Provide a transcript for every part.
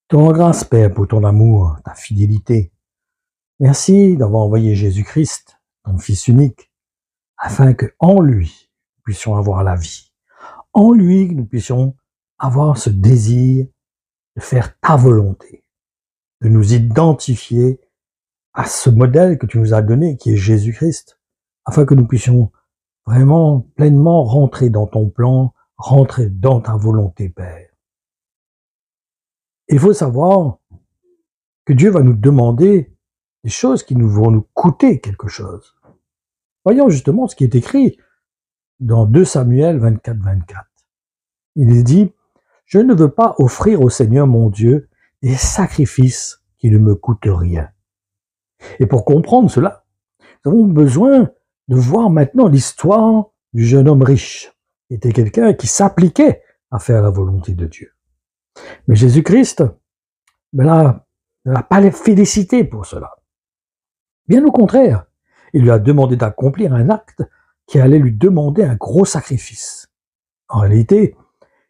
Te rends grâce, Père, pour ton amour, ta fidélité. Merci d'avoir envoyé Jésus-Christ, ton Fils unique, afin que en lui, nous puissions avoir la vie. En lui, nous puissions avoir ce désir de faire ta volonté, de nous identifier à ce modèle que tu nous as donné, qui est Jésus-Christ, afin que nous puissions vraiment pleinement rentrer dans ton plan, rentrer dans ta volonté, Père. Il faut savoir que Dieu va nous demander des choses qui vont nous coûter quelque chose. Voyons justement ce qui est écrit dans 2 Samuel 24, 24. Il est dit, « Je ne veux pas offrir au Seigneur mon Dieu des sacrifices qui ne me coûtent rien. » Et pour comprendre cela, nous avons besoin de voir maintenant l'histoire du jeune homme riche, qui était quelqu'un qui s'appliquait à faire la volonté de Dieu. Mais Jésus-Christ ne l'a pas félicité pour cela. Bien au contraire, il lui a demandé d'accomplir un acte qui allait lui demander un gros sacrifice. En réalité,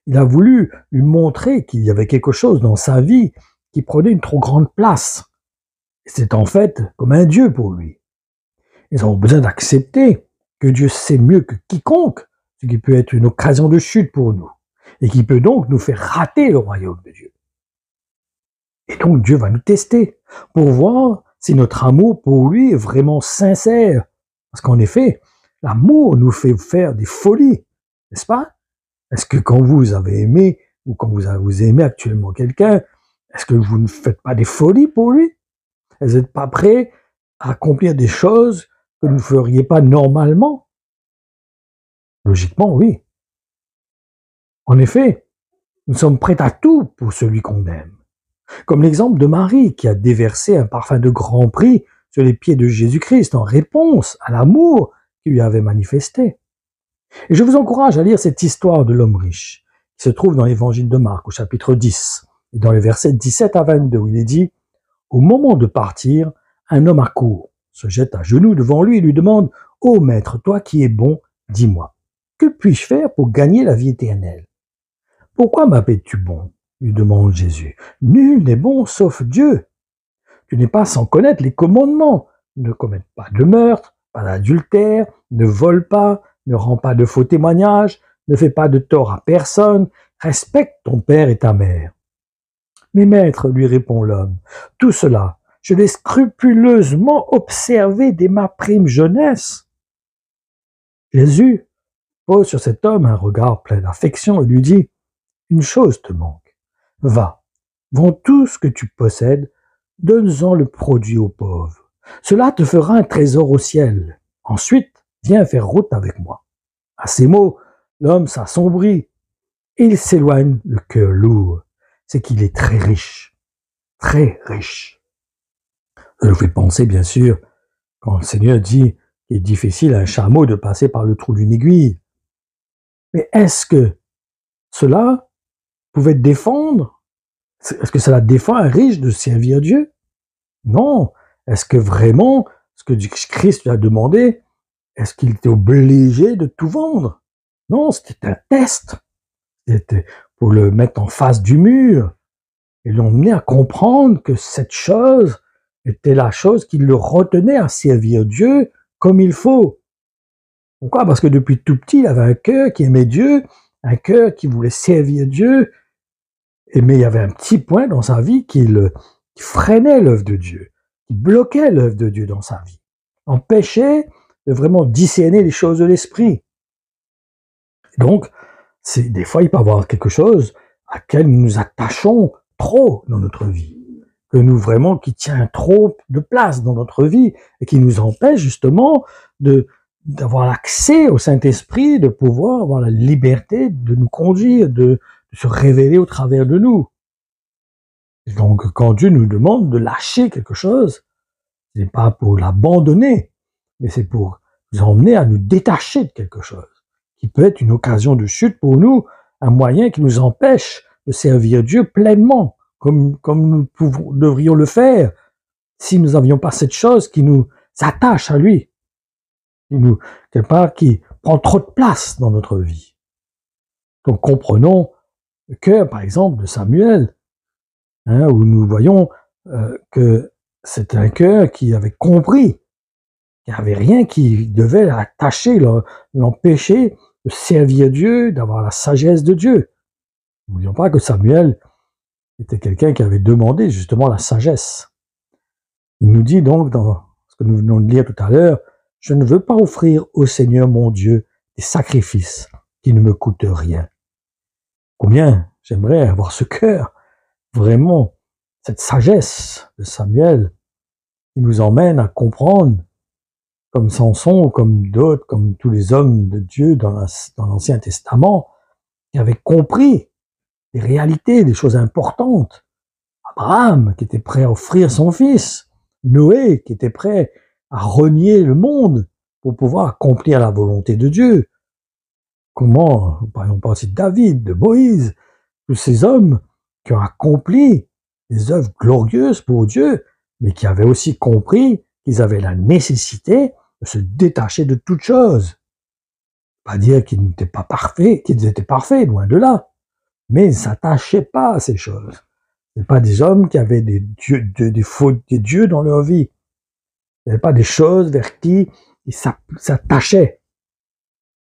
il a voulu lui montrer qu'il y avait quelque chose dans sa vie qui prenait une trop grande place. C'est en fait comme un Dieu pour lui. Nous avons besoin d'accepter que Dieu sait mieux que quiconque ce qui peut être une occasion de chute pour nous et qui peut donc nous faire rater le royaume de Dieu. Et donc Dieu va nous tester pour voir si notre amour pour lui est vraiment sincère. Parce qu'en effet, l'amour nous fait faire des folies, n'est-ce pas? Est-ce que quand vous avez aimé, ou quand vous aimez actuellement quelqu'un, est-ce que vous ne faites pas des folies pour lui? Vous n'êtes pas prêt à accomplir des choses que vous ne feriez pas normalement? Logiquement, oui. En effet, nous sommes prêts à tout pour celui qu'on aime. Comme l'exemple de Marie qui a déversé un parfum de grand prix sur les pieds de Jésus-Christ en réponse à l'amour qu'il lui avait manifesté. Et je vous encourage à lire cette histoire de l'homme riche qui se trouve dans l'évangile de Marc au chapitre 10 et dans les versets 17 à 22 où il est dit « Au moment de partir, un homme accourt, se jette à genoux devant lui et lui demande « Ô maître, toi qui es bon, dis-moi, que puis-je faire pour gagner la vie éternelle ?» « Pourquoi m'appelles-tu bon ?» lui demande Jésus. « Nul n'est bon sauf Dieu. Tu n'es pas sans connaître les commandements. Ne commette pas de meurtre, pas d'adultère, ne vole pas, ne rends pas de faux témoignages, ne fais pas de tort à personne, respecte ton père et ta mère. » « Mais maître, lui répond l'homme, tout cela, je l'ai scrupuleusement observé dès ma prime jeunesse. » Jésus pose sur cet homme un regard plein d'affection et lui dit, « Une chose te manque. Va, vends tout ce que tu possèdes, donne-en le produit aux pauvres. Cela te fera un trésor au ciel. Ensuite, viens faire route avec moi. » À ces mots, l'homme s'assombrit et il s'éloigne le cœur lourd. C'est qu'il est très riche, très riche. Ça nous fait penser, bien sûr, quand le Seigneur dit qu'il est difficile à un chameau de passer par le trou d'une aiguille. Mais est-ce que cela pouvait défendre? Est-ce que cela défend un riche de servir Dieu? Non. Est-ce que vraiment, ce que Christ lui a demandé, est-ce qu'il était obligé de tout vendre? Non, c'était un test. C'était pour le mettre en face du mur et l'emmener à comprendre que cette chose était la chose qui le retenait à servir Dieu comme il faut. Pourquoi? Parce que depuis tout petit, il avait un cœur qui aimait Dieu, un cœur qui voulait servir Dieu, mais il y avait un petit point dans sa vie qui freinait l'œuvre de Dieu, qui bloquait l'œuvre de Dieu dans sa vie, empêchait de vraiment discerner les choses de l'esprit. Donc, des fois, il peut y avoir quelque chose à laquelle nous nous attachons trop dans notre vie, que nous vraiment, qui tient trop de place dans notre vie et qui nous empêche justement d'avoir l'accès au Saint-Esprit, de pouvoir avoir la liberté de nous conduire, de se révéler au travers de nous. Et donc, quand Dieu nous demande de lâcher quelque chose, ce n'est pas pour l'abandonner, mais c'est pour nous emmener à nous détacher de quelque chose, qui peut être une occasion de chute pour nous, un moyen qui nous empêche de servir Dieu pleinement, comme nous devrions le faire, si nous n'avions pas cette chose qui nous attache à lui, quelque part, qui prend trop de place dans notre vie. Donc comprenons le cœur, par exemple, de Samuel, hein, où nous voyons que c'est un cœur qui avait compris qu'il n'y avait rien qui devait l'attacher, l'empêcher de servir Dieu, d'avoir la sagesse de Dieu. N'oublions pas que Samuel était quelqu'un qui avait demandé justement la sagesse. Il nous dit donc dans ce que nous venons de lire tout à l'heure, « Je ne veux pas offrir au Seigneur mon Dieu des sacrifices qui ne me coûtent rien. » Combien j'aimerais avoir ce cœur, vraiment, cette sagesse de Samuel qui nous emmène à comprendre, comme Samson, comme d'autres, comme tous les hommes de Dieu dans l'Ancien Testament, qui avaient compris les réalités, des choses importantes. Abraham, qui était prêt à offrir son fils. Noé, qui était prêt à renier le monde pour pouvoir accomplir la volonté de Dieu. Comment, par exemple, aussi de David, de Moïse, tous ces hommes qui ont accompli des œuvres glorieuses pour Dieu, mais qui avaient aussi compris qu'ils avaient la nécessité de se détacher de toutes choses. Pas dire qu'ils n'étaient pas parfaits, qu'ils étaient parfaits, loin de là, mais ils ne s'attachaient pas à ces choses. Ce n'est pas des hommes qui avaient des dieux dans leur vie. Ce n'est pas des choses vers qui ils s'attachaient.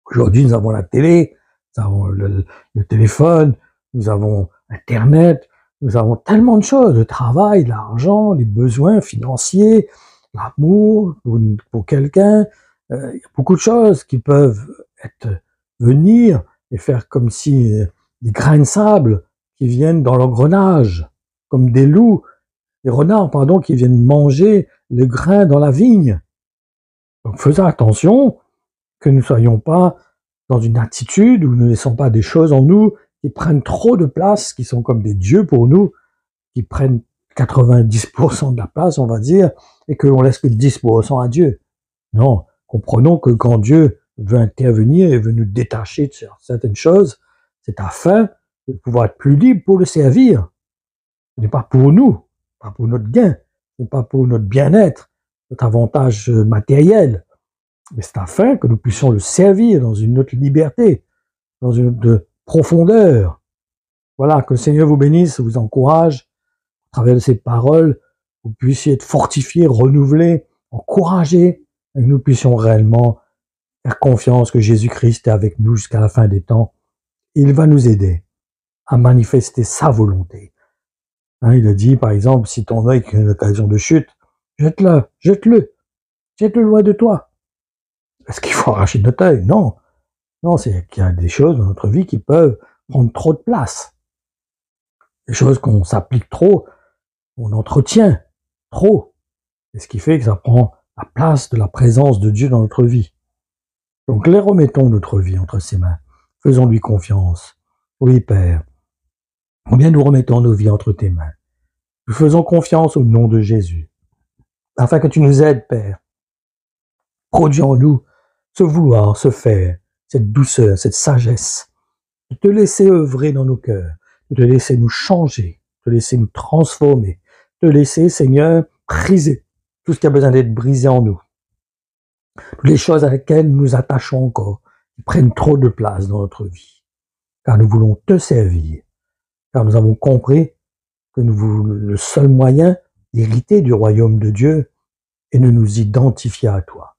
Aujourd'hui, nous avons la télé, nous avons le téléphone, nous avons Internet, nous avons tellement de choses, le travail, l'argent, les besoins financiers, l'amour pour quelqu'un. Il y a beaucoup de choses qui peuvent venir et faire comme si des grains de sable qui viennent dans l'engrenage, comme des renards, pardon, qui viennent manger le grain dans la vigne. Donc faisons attention que nous ne soyons pas dans une attitude où nous ne laissons pas des choses en nous qui prennent trop de place, qui sont comme des dieux pour nous, qui prennent 90% de la place, on va dire, et que l'on laisse que 10% à Dieu. Non, comprenons que quand Dieu veut intervenir et veut nous détacher de certaines choses, c'est afin de pouvoir être plus libre pour le servir. Ce n'est pas pour nous, pas pour notre gain, ce n'est pas pour notre bien-être, notre avantage matériel, mais c'est afin que nous puissions le servir dans une autre liberté, dans une autre profondeur. Voilà, que le Seigneur vous bénisse, vous encourage, à travers de ces paroles, vous puissiez être fortifiés, renouvelés, encouragés, et que nous puissions réellement faire confiance que Jésus-Christ est avec nous jusqu'à la fin des temps. Il va nous aider à manifester sa volonté. Hein, il a dit, par exemple, si ton œil est une occasion de chute, jette-le, jette-le loin de toi. Est-ce qu'il faut arracher notre œil? Non. Non, c'est qu'il y a des choses dans notre vie qui peuvent prendre trop de place. Des choses qu'on s'applique trop, on entretient trop. Et ce qui fait que ça prend la place de la présence de Dieu dans notre vie. Donc, les remettons notre vie entre ses mains. Faisons-lui confiance. Oui, Père. Ou bien nous remettons nos vies entre tes mains. Nous faisons confiance au nom de Jésus. Afin que tu nous aides, Père. Produis en nous ce vouloir, ce faire, cette douceur, cette sagesse. De te laisser œuvrer dans nos cœurs. De te laisser nous changer. De te laisser nous transformer. De te laisser, Seigneur, briser tout ce qui a besoin d'être brisé en nous. Toutes les choses à lesquelles nous nous attachons encore, qui prennent trop de place dans notre vie. Car nous voulons te servir. Car nous avons compris que le seul moyen d'hériter du royaume de Dieu est de nous identifier à toi,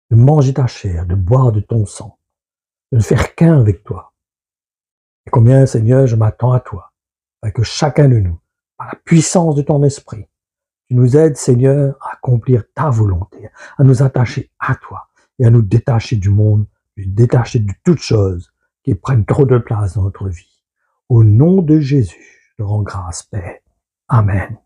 de manger ta chair, de boire de ton sang, de ne faire qu'un avec toi. Et combien, Seigneur, je m'attends à toi, afin que chacun de nous, par la puissance de ton esprit, tu nous aides, Seigneur, à accomplir ta volonté, à nous attacher à toi et à nous détacher du monde, nous détacher de toutes choses qui prennent trop de place dans notre vie. Au nom de Jésus, je te rends grâce, Père. Amen.